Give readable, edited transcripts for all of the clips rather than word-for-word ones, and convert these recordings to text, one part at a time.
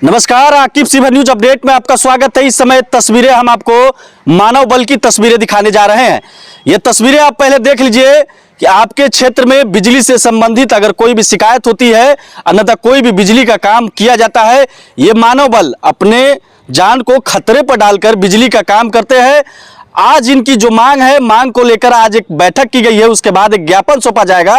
नमस्कार, Aqib सिभर news update में आपका स्वागत है। इस समय तस्वीरें हम आपको मानव बल की तस्वीरें दिखाने जा रहे हैं। ये तस्वीरें आप पहले देख लीजिए कि आपके क्षेत्र में बिजली से संबंधित अगर कोई भी शिकायत होती है, अन्यथा कोई भी बिजली का काम किया जाता है, ये मानव बल अपने जान को खतरे पर डालकर बिजली का काम करते हैं। आज इनकी जो मांग है, मांग को लेकर आज एक बैठक की गई है, उसके बाद एक ज्ञापन सौंपा जाएगा।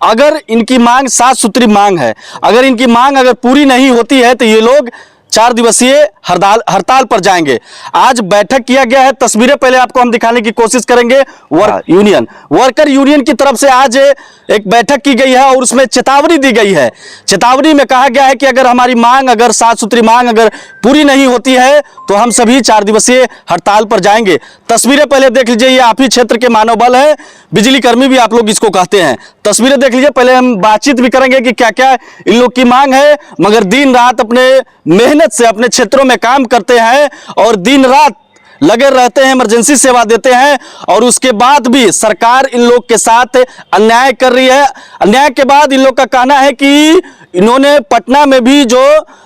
अगर इनकी मांग सात सूत्री मांग है, अगर इनकी मांग अगर पूरी नहीं होती है तो ये लोग 4 दिवसीय हड़ताल पर जाएंगे। आज बैठक किया गया है, तस्वीरें पहले आपको हम दिखाने की कोशिश करेंगे। वर्कर यूनियन की तरफ से आज एक बैठक की गई है और उसमें चेतावनी दी गई है। चेतावनी में कहा गया है कि अगर हमारी मांग, अगर सात सूत्री मांग अगर पूरी नहीं होती है तो हम सभी 4 दिवसीय हड़ताल पर जाएंगे। तस्वीरें पहले देख लीजिए, ये आप ही क्षेत्र के मानव बल है, बिजली कर्मी भी आप लोग इसको कहते हैं। तस्वीरें देख लीजिए, पहले हम बातचीत भी करेंगे कि क्या क्या इन लोग की मांग है। मगर दिन रात अपने मेहनत से अपने क्षेत्रों में काम करते हैं और दिन रात लगे रहते हैं, इमरजेंसी सेवा देते हैं, और उसके बाद भी सरकार इन लोग के साथ अन्याय कर रही है। अन्याय के बाद इन लोग का कहना है कि इन्होंने पटना में भी जो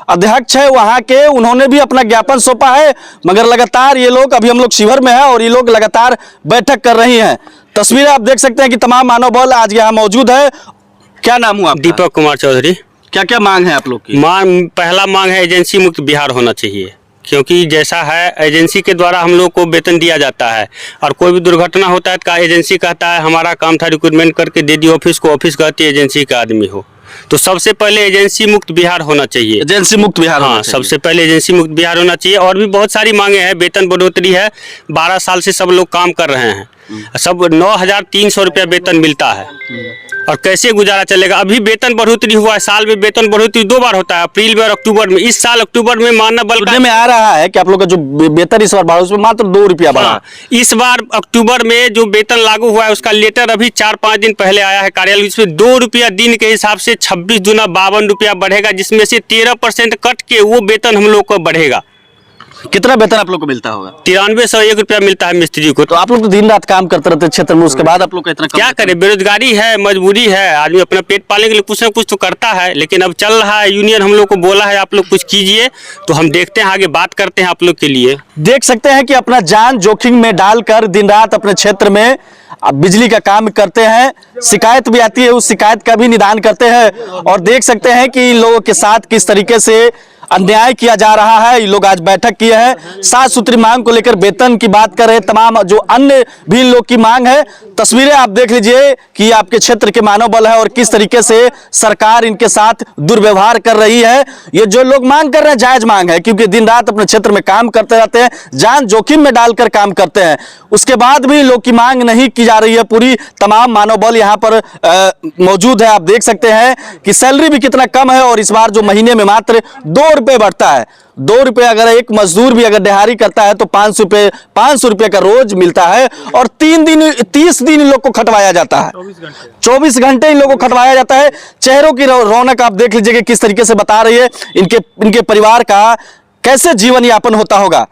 अध्यक्ष है वहां के, उन्होंने भी अपना ज्ञापन सौंपा है, मगर लगातार ये लोग, अभी हम लोग शिविर में है और ये लोग लगातार बैठक कर रही हैं। तस्वीरें आप देख सकते हैं कि तमाम मानव बल आज यहाँ मौजूद है। क्या नाम हुआ? दीपक कुमार चौधरी। क्या क्या मांग है आप लोग की? पहला मांग है एजेंसी मुक्त बिहार होना चाहिए, क्योंकि जैसा है एजेंसी के द्वारा हम लोग को वेतन दिया जाता है और कोई भी दुर्घटना होता है तो एजेंसी कहता है हमारा काम था रिक्रूटमेंट करके दे दिए ऑफिस को, ऑफिस कहती है एजेंसी का आदमी हो। तो सबसे पहले एजेंसी मुक्त बिहार होना चाहिए। एजेंसी मुक्त बिहार हाँ, सबसे पहले एजेंसी मुक्त बिहार होना चाहिए। और भी बहुत सारी मांगे हैं। वेतन बढ़ोतरी है, 12 साल से सब लोग काम कर रहे हैं, सब 9,300 रुपया वेतन मिलता है और कैसे गुजारा चलेगा। अभी वेतन बढ़ोतरी हुआ है, साल में वेतन बढ़ोतरी 2 बार होता है, अप्रैल में और अक्टूबर में। इस साल अक्टूबर में मानव बल में आ रहा है कि आप लोग का जो वेतन इस बार बढ़ा उसमें मात्र 2 रुपया बढ़ा। इस बार अक्टूबर में जो वेतन लागू हुआ है उसका लेटर अभी 4-5 दिन पहले आया है कार्यालय। इसमें 2 रुपया दिन के हिसाब से 26 दूना 52 रुपया बढ़ेगा, जिसमें से 13% कट के वो वेतन हम लोग को बढ़ेगा। कितना वेतन आप लोग को मिलता होगा? 9301 रुपया मिलता है मिस्त्री को। तो आप लोग तो दिन रात काम करते रहते क्षेत्र में, उसके बाद आप लोग का इतना क्या करें, बेरोजगारी है, मजबूरी है, आदमी अपना पेट पालने के लिए कुछ ना कुछ तो करता है। लेकिन अब चल रहा है, यूनियन हम लोग को बोला है आप लोग कुछ कीजिए, तो हम देखते हैं, आगे बात करते हैं आप लोग के लिए। देख सकते हैं कि अपना जान जोखिम में डालकर दिन रात अपने क्षेत्र में बिजली का काम करते हैं। शिकायत भी आती है, उस शिकायत का भी निदान करते हैं और देख सकते हैं कि इन लोगों के साथ किस तरीके से अन्याय किया जा रहा है। ये लोग आज बैठक किए हैं, सात सूत्री मांग को लेकर वेतन की बात कर रहे हैं, तमाम जो अन्य भी इन लोग की मांग है। तस्वीरें आप देख लीजिए कि आपके क्षेत्र के मानव बल है और किस तरीके से सरकार इनके साथ दुर्व्यवहार कर रही है। ये जो लोग मांग कर रहे हैं जायज मांग है, क्योंकि दिन रात अपने क्षेत्र में काम करते रहते हैं, जान जोखिम में डालकर काम करते हैं, उसके बाद भी लोग की मांग नहीं की जा रही है पूरी। तमाम मानव बल यहाँ पर मौजूद है। आप देख सकते हैं कि सैलरी भी कितना कम है और इस बार जो महीने में मात्र 2 रुपये बढ़ता है। 2 रुपये अगर एक मजदूर भी अगर दिहाड़ी करता है तो 500 रुपये का रोज मिलता है और 30 दिन इन लोग को खटवाया जाता है। 24 घंटे इन लोगों को खटवाया जाता है। चेहरों की रौनक आप देख लीजिए कि किस तरीके से बता रही है इनके परिवार का कैसे जीवन यापन होता होगा।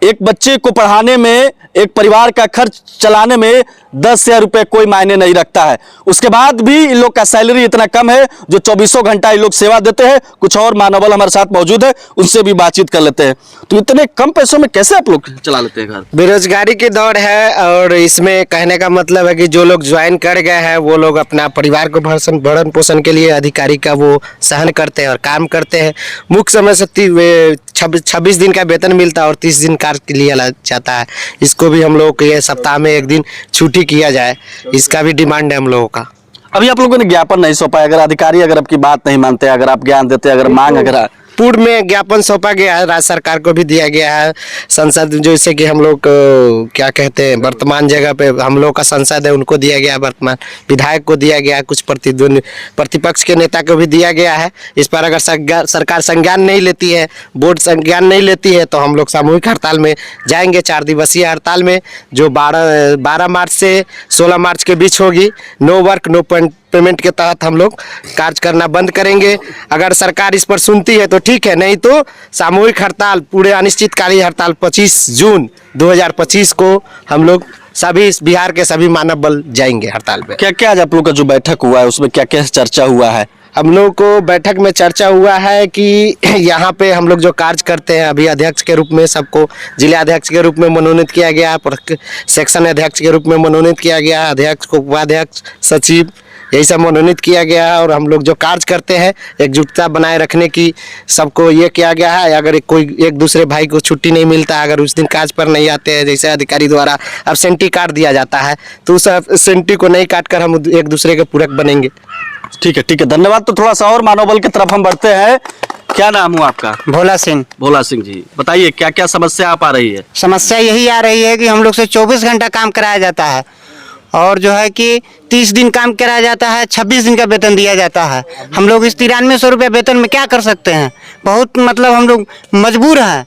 एक बच्चे को पढ़ाने में, एक परिवार का खर्च चलाने में 10,000 रुपये कोई मायने नहीं रखता है। उसके बाद भी इन लोग का सैलरी इतना कम है जो 24 घंटा इन लोग सेवा देते हैं। कुछ और मानव बल हमारे साथ मौजूद है, उनसे भी बातचीत कर लेते हैं। तो इतने कम पैसों में कैसे आप लोग चला लेते हैं घर? बेरोजगारी के दौर है और इसमें कहने का मतलब है कि जो लोग ज्वाइन कर गए हैं वो लोग अपना परिवार को भरण पोषण के लिए अधिकारी का वो सहन करते हैं और काम करते हैं। मुख्य समय से 26 दिन का वेतन मिलता है और 30 दिन कार्य के लिए जाता है। इसको भी हम लोग ये सप्ताह में एक दिन छुट्टी किया जाए, इसका भी डिमांड है हम लोगों का। अभी आप लोगों ने ज्ञापन नहीं सौंपा, अगर अधिकारी अगर आपकी बात नहीं मानते, अगर आप ज्ञान देते, अगर मांग अगर पूर्व में ज्ञापन सौंपा गया है, राज्य सरकार को भी दिया गया है। संसद जैसे कि हम लोग क्या कहते हैं, वर्तमान जगह पे हम लोग का संसद है उनको दिया गया है, वर्तमान विधायक को दिया गया है, कुछ प्रतिपक्ष के नेता को भी दिया गया है। इस पर अगर सरकार संज्ञान नहीं लेती है, बोर्ड संज्ञान नहीं लेती है तो हम लोग सामूहिक हड़ताल में जाएंगे। 4 दिवसीय हड़ताल में जो 12 मार्च से 16 मार्च के बीच होगी। नो वर्क नो पेमेंट के तहत हम लोग कार्य करना बंद करेंगे। अगर सरकार इस पर सुनती है तो ठीक है, नहीं तो सामूहिक हड़ताल, पूरे अनिश्चितकालीन हड़ताल 25 जून 2025 को हम लोग सभी बिहार के सभी मानव बल जाएंगे हड़ताल पे। क्या क्या आज आप लोग का जो बैठक हुआ है उसमें क्या क्या चर्चा हुआ है? हम लोग को बैठक में चर्चा हुआ है कि यहाँ पे हम लोग जो कार्य करते हैं, अभी अध्यक्ष के रूप में सबको जिला अध्यक्ष के रूप में मनोनीत किया गया, सेक्शन अध्यक्ष के रूप में मनोनीत किया गया, अध्यक्ष को उपाध्यक्ष, सचिव, यही सब मनोनीत किया गया है। और हम लोग जो कार्य करते हैं एकजुटता बनाए रखने की सबको ये किया गया है। अगर कोई एक दूसरे भाई को छुट्टी नहीं मिलता, अगर उस दिन कार्य पर नहीं आते हैं, जैसे अधिकारी द्वारा एब्सेंटी काट दिया जाता है, तो उस एब्सेंटी को नहीं काट कर हम एक दूसरे के पूरक बनेंगे। ठीक है, धन्यवाद। तो थोड़ा सा और मानव बल की तरफ हम बढ़ते हैं। क्या नाम हुआ आपका? भोला सिंह। भोला सिंह जी, बताइए क्या क्या समस्या आप आ रही है? समस्या यही आ रही है कि हम लोग से 24 घंटा काम कराया जाता है और जो है कि 30 दिन काम कराया जाता है, 26 दिन का वेतन दिया जाता है। हम लोग इस 9300 रुपये वेतन में क्या कर सकते हैं? बहुत मतलब हम लोग मजबूर हैं।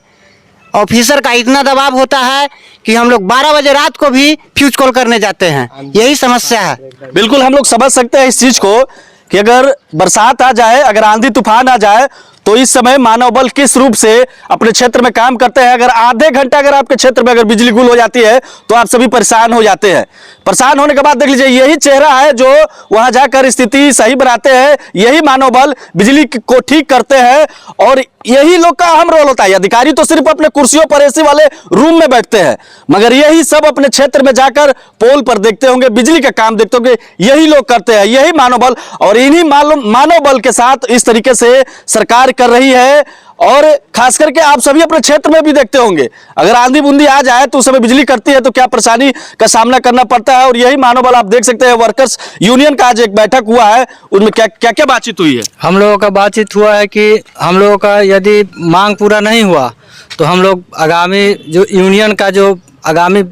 ऑफिसर का इतना दबाव होता है कि हम लोग 12 बजे रात को भी फ्यूज कॉल करने जाते हैं। यही समस्या है। बिल्कुल, हम लोग समझ सकते हैं इस चीज को कि अगर बरसात आ जाए, अगर आंधी तूफान आ जाए, तो इस समय मानव बल किस रूप से अपने क्षेत्र में काम करते हैं। अगर आधे घंटा अगर आपके क्षेत्र में अगर बिजली गुल हो जाती है तो आप सभी परेशान हो जाते हैं। परेशान होने के बाद देख लीजिए, यही चेहरा है जो वहां जाकर स्थिति सही बनाते हैं। यही मानव बल बिजली को ठीक करते हैं और यही लोग का अहम रोल होता है। अधिकारी तो सिर्फ अपने कुर्सियों पर एसी वाले रूम में बैठते हैं, मगर यही सब अपने क्षेत्र में जाकर पोल पर देखते होंगे, बिजली का काम देखते होंगे, यही लोग करते हैं, यही मानव बल। और इन्हीं मानव बल के साथ इस तरीके से सरकार कर रही है। और खास करके आप सभी अपने क्षेत्र में भी देखते होंगे, अगर आंधी बूंदी आ जाए तो उस समय बिजली करती है तो क्या परेशानी का सामना करना पड़ता है। और यही मानव बल आप देख सकते हैं। वर्कर्स यूनियन का आज एक बैठक हुआ है, उनमें क्या क्या बातचीत हुई है? हम लोगों का बातचीत हुआ है कि हम लोगों का यदि मांग पूरा नहीं हुआ तो हम लोग आगामी जो यूनियन का जो आगामी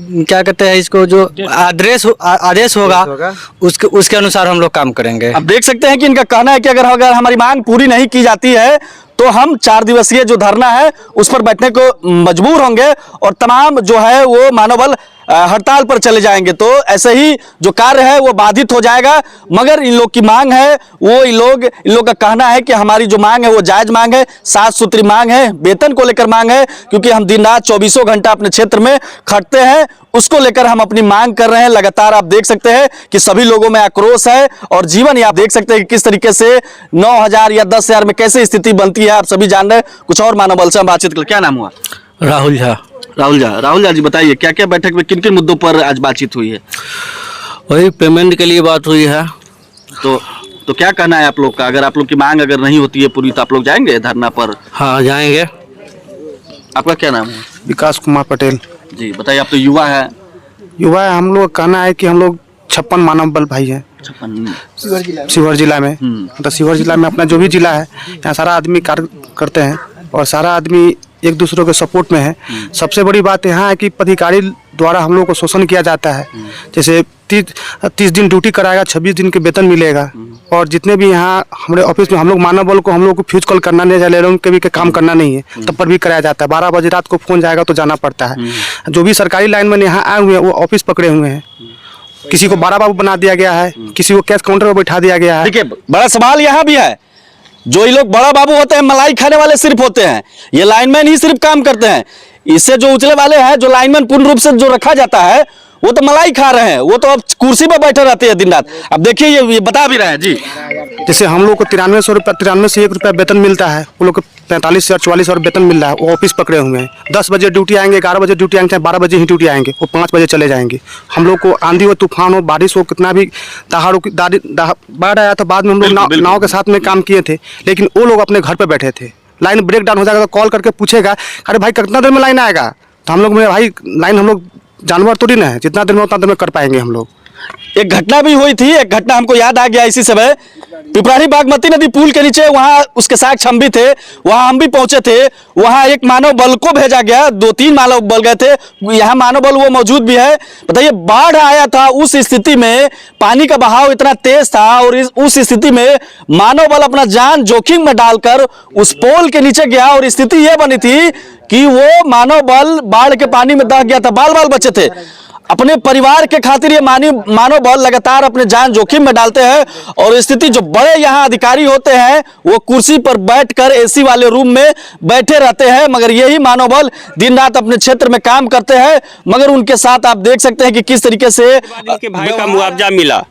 क्या कहते हैं इसको, जो आदेश होगा उसके अनुसार हम लोग काम करेंगे। अब देख सकते हैं कि इनका कहना है कि अगर हमारी मांग पूरी नहीं की जाती है तो हम 4 दिवसीय जो धरना है उस पर बैठने को मजबूर होंगे और तमाम जो है वो मानव बल हड़ताल पर चले जाएंगे। तो ऐसे ही जो कार्य है वो बाधित हो जाएगा। मगर इन लोग की मांग है, वो इन लोग का कहना है कि हमारी जो मांग है वो जायज मांग है, 7 सूत्री मांग है, वेतन को लेकर मांग है, क्योंकि हम दिन रात 24 घंटा अपने क्षेत्र में खटते हैं, उसको लेकर हम अपनी मांग कर रहे हैं। लगातार आप देख सकते हैं कि सभी लोगों में आक्रोश है और जीवन, आप देख सकते हैं कि किस तरीके से 9000 या 10,000 में कैसे स्थिति बनती है, आप सभी जान रहे हैं। कुछ और मानव बल से हम बातचीत कर। क्या नाम हुआ? राहुल झा। राहुल झा जी, बताइए क्या क्या बैठक में किन किन मुद्दों पर आज बातचीत हुई है? वही पेमेंट के लिए बात हुई है। तो क्या कहना है आप लोग का? अगर आप लोग की मांग अगर नहीं होती है पूरी तो आप लोग जाएंगे धरना पर? हाँ, जाएंगे। आपका क्या नाम है? विकास कुमार पटेल जी, बताइए। आप तो युवा है। हम लोग कहना है कि हम लोग 56 मानव बल भाई हैं शिवहर जिला में। मतलब शिवहर जिला में अपना जो भी जिला है, यहाँ सारा आदमी कार्य करते हैं और सारा आदमी एक दूसरे के सपोर्ट में है। सबसे बड़ी बात यहाँ है कि पदाधिकारी द्वारा हम लोग को शोषण किया जाता है। जैसे 30 दिन ड्यूटी कराएगा, 26 दिन के वेतन मिलेगा। और जितने भी यहाँ हमारे ऑफिस में हम लोग मानव बल को हम लोग को फ्यूज कॉल करना नहीं है, लोगों के भी काम करना नहीं है, तब पर भी कराया जाता है। 12 बजे रात को फोन जाएगा तो जाना पड़ता है। जो भी सरकारी लाइन में यहाँ आए हुए हैं वो ऑफिस पकड़े हुए हैं। किसी को बड़ा बाबू बना दिया गया है, किसी को कैश काउंटर पर बैठा दिया गया है। देखिए, बड़ा सवाल यहाँ भी है, जो ये लोग बड़ा बाबू होते हैं, मलाई खाने वाले सिर्फ होते हैं, ये लाइनमैन ही सिर्फ काम करते हैं। इससे जो उछले वाले हैं, जो लाइनमैन पूर्ण रूप से जो रखा जाता है, वो तो मलाई खा रहे हैं, वो तो अब कुर्सी पर बैठे रहते हैं दिन रात। अब देखिए ये बता भी रहे हैं जी। जैसे हम लोग को 93 से 1 रुपया वेतन मिलता है, वो लोग को 45 से 44 और वेतन मिल रहा है। वो ऑफिस पकड़े हुए हैं। 10 बजे ड्यूटी आएंगे, 11 बजे ड्यूटी आएंगे, 12 बजे ही ड्यूटी आएंगे, वो 5 बजे चले जाएंगे। हम लोग को आंधी हो, तूफान हो, बारिश हो, कितना भी बाढ़ आया था, बाद में हम लोग नाव के साथ में काम किए थे, लेकिन वो लोग अपने घर पर बैठे थे। लाइन ब्रेक डाउन हो जाएगा तो कॉल करके पूछेगा, अरे भाई कितना देर में लाइन आएगा? तो हम लोग, मेरे भाई लाइन हम लोग जानवर थोड़ी ना है, जितना देर में उतना देर में कर पाएंगे हम लोग। एक घटना भी हुई थी, एक घटना हमको याद आ गया इसी समय। पिपराही बागमती नदी पुल के नीचे, वहां उसके साक्ष्य हम भी थे, वहां हम भी पहुंचे थे। वहां एक मानव बल को भेजा गया, 2-3 मानव बल गए थे, यहाँ मानव बल वो मौजूद भी है। बताइए, बाढ़ आया था, उस स्थिति में पानी का बहाव इतना तेज था और उस स्थिति में मानव बल अपना जान जोखिम में डालकर उस पोल के नीचे गया और स्थिति यह बनी थी कि वो मानव बल बाढ़ के पानी में दह गया था, बाल बाल बचे थे। अपने परिवार के खातिर ये मानव बल लगातार अपने जान जोखिम में डालते हैं। और स्थिति, जो बड़े यहाँ अधिकारी होते हैं वो कुर्सी पर बैठकर एसी वाले रूम में बैठे रहते हैं, मगर यही मानव बल दिन रात अपने क्षेत्र में काम करते हैं। मगर उनके साथ आप देख सकते हैं कि किस तरीके से के भाई का मुआवजा मिला,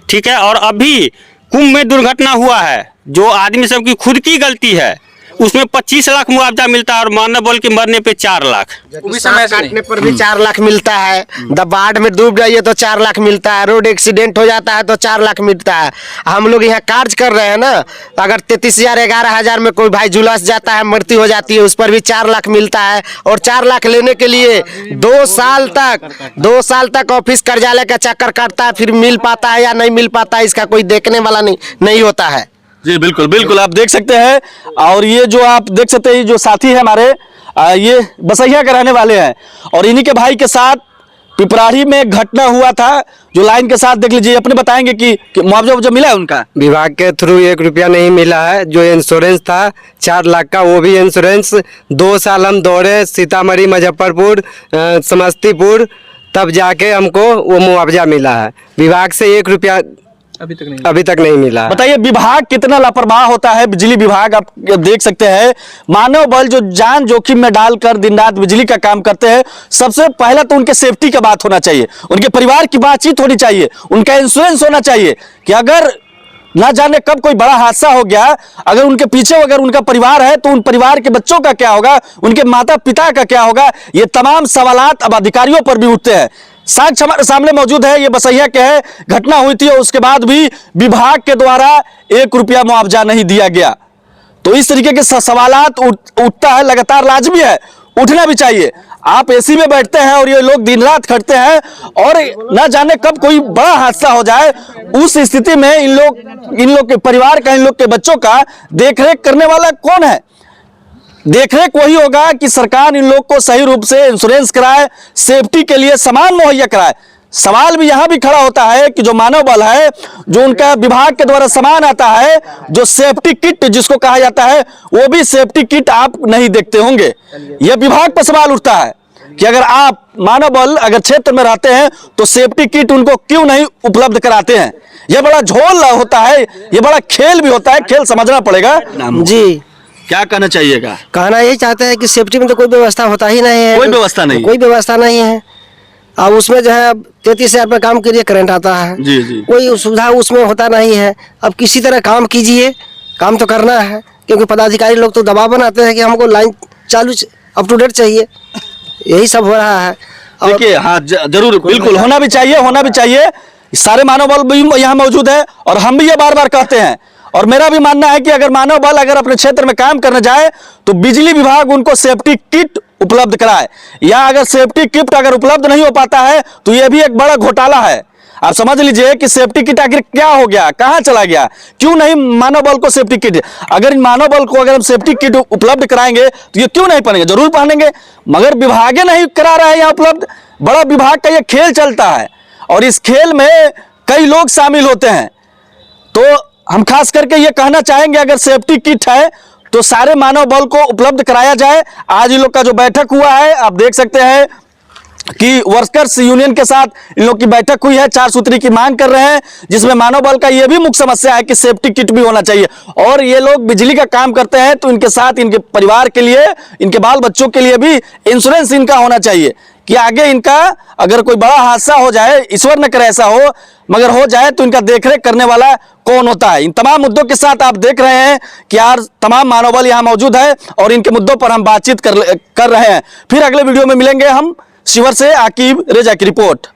ठीक है। और अभी कुंभ में दुर्घटना हुआ है, जो आदमी सबकी खुद की गलती है, उसमें 25 लाख मुआवजा मिलता है और मानव बल के मरने पे 4 लाख। सांप काटने पर भी 4 लाख मिलता है, बाढ़ में डूब जाइए तो 4 लाख मिलता है, रोड एक्सीडेंट हो जाता है तो 4 लाख मिलता है। हम लोग यहाँ कार्य कर रहे हैं ना, अगर 33,000 11,000 में कोई भाई झुलस जाता है, मृत्यु हो जाती है, उस पर भी 4 लाख मिलता है। और 4 लाख लेने के लिए 2 साल तक ऑफिस कार्यालय का चक्कर काटता है, फिर मिल पाता है या नहीं मिल पाता है, इसका कोई देखने वाला नहीं होता है। जी बिल्कुल बिल्कुल, आप देख सकते हैं। और ये जो आप देख सकते हैं, जो साथी है हमारे, ये बसैया के रहने वाले हैं और इन्हीं के भाई के साथ पिपराही में एक घटना हुआ था, जो लाइन के साथ देख लीजिए। अपने बताएंगे कि मुआवजा मिला है उनका? विभाग के थ्रू 1 रुपया नहीं मिला है। जो इंश्योरेंस था 4 लाख का, वो भी इंश्योरेंस 2 साल हम दौड़े, सीतामढ़ी, मुजफ्फरपुर, समस्तीपुर, तब जाके हमको वो मुआवजा मिला है। विभाग से 1 रुपया अभी तक नहीं मिला। बताइए विभाग कितना लापरवाह होता है। बिजली विभाग आप देख सकते हैं, मानव बल जो जान जोखिम में डालकर दिन रात बिजली का काम करते हैं, सबसे पहले तो उनके सेफ्टी का बात होना चाहिए, उनके परिवार की बातचीत होनी चाहिए, उनका इंश्योरेंस होना चाहिए कि अगर ना जाने कब कोई बड़ा हादसा हो गया, अगर उनके पीछे अगर उनका परिवार है तो उन परिवार के बच्चों का क्या होगा, उनके माता पिता का क्या होगा। ये तमाम सवालात अब अधिकारियों पर भी उठते हैं। साक्ष्य हमारे सामने मौजूद है, ये बसैया के है, घटना हुई थी और उसके बाद भी विभाग के द्वारा 1 रुपया मुआवजा नहीं दिया गया। तो इस तरीके के सवालात उठता है, लगातार लाजमी है, उठना भी चाहिए। आप एसी में बैठते हैं और ये लोग दिन रात खटते हैं और ना जाने कब कोई बड़ा हादसा हो जाए, उस स्थिति में इन लोग के परिवार का, इन लोग के बच्चों का देखरेख करने वाला कौन है? देखरेख वही होगा कि सरकार इन लोग को सही रूप से इंश्योरेंस कराए, सेफ्टी के लिए सामान मुहैया कराए। सवाल भी यहां भी खड़ा होता है कि जो मानव बल है, जो उनका विभाग के द्वारा सामान आता है, जो सेफ्टी किट जिसको कहा जाता है, वो भी सेफ्टी किट आप नहीं देखते होंगे। यह विभाग पर सवाल उठता है कि अगर आप मानव बल अगर क्षेत्र में रहते हैं तो सेफ्टी किट उनको क्यों नहीं उपलब्ध कराते हैं। यह बड़ा झोल होता है, यह बड़ा खेल भी होता है, खेल समझना पड़ेगा। जी, क्या कहना चाहिएगा? कहना यही चाहते हैं कि सेफ्टी में तो कोई व्यवस्था होता ही नहीं है। कोई व्यवस्था नहीं, कोई व्यवस्था नहीं है। अब उसमें जो है 33,000 रुपये काम के लिए करंट आता है, जी जी, कोई सुविधा उसमें होता नहीं है। अब किसी तरह काम कीजिए, काम तो करना है, क्योंकि पदाधिकारी लोग तो दबाव बनाते हैं कि हमको लाइन चालू अप टू डेट चाहिए। यही सब हो रहा है। देखिए, हाँ जरूर, बिल्कुल होना भी चाहिए। सारे मानव बल भी यहाँ मौजूद है और हम भी ये बार बार कहते हैं, और मेरा भी मानना है कि अगर मानव बल अगर अपने क्षेत्र में काम करने जाए तो बिजली विभाग उनको सेफ्टी किट उपलब्ध कराए, या अगर सेफ्टी किट अगर उपलब्ध नहीं हो पाता है तो यह भी एक बड़ा घोटाला है। आप समझ लीजिए कि सेफ्टी किट आखिर क्या हो गया, कहां चला गया, क्यों नहीं मानव बल को सेफ्टी किट। अगर इन मानव बल को अगर हम सेफ्टी किट उपलब्ध कराएंगे तो ये क्यों नहीं पहनेंगे, जरूर पहनेंगे, मगर विभाग नहीं करा रहा है यहाँ उपलब्ध। बड़ा विभाग का ये खेल चलता है और इस खेल में कई लोग शामिल होते हैं। तो हम खास करके ये कहना चाहेंगे, अगर सेफ्टी किट है तो सारे मानव बल को उपलब्ध कराया जाए। आज इन लोग का जो बैठक हुआ है, आप देख सकते हैं कि वर्कर्स यूनियन के साथ इन लोग की बैठक हुई है, 4 सूत्री की मांग कर रहे हैं, जिसमें मानव बल का यह भी मुख्य समस्या है कि सेफ्टी किट भी होना चाहिए। और ये लोग बिजली का काम करते हैं तो इनके साथ इनके परिवार के लिए, इनके बाल बच्चों के लिए भी इंश्योरेंस इनका होना चाहिए कि आगे इनका अगर कोई बड़ा हादसा हो जाए, ईश्वर न करे ऐसा हो, मगर हो जाए तो इनका देखरेख करने वाला कौन होता है। इन तमाम मुद्दों के साथ आप देख रहे हैं कि यार तमाम मानव बल यहाँ मौजूद है और इनके मुद्दों पर हम बातचीत कर रहे हैं। फिर अगले वीडियो में मिलेंगे हम। शिवर से आकिब रेजा की रिपोर्ट।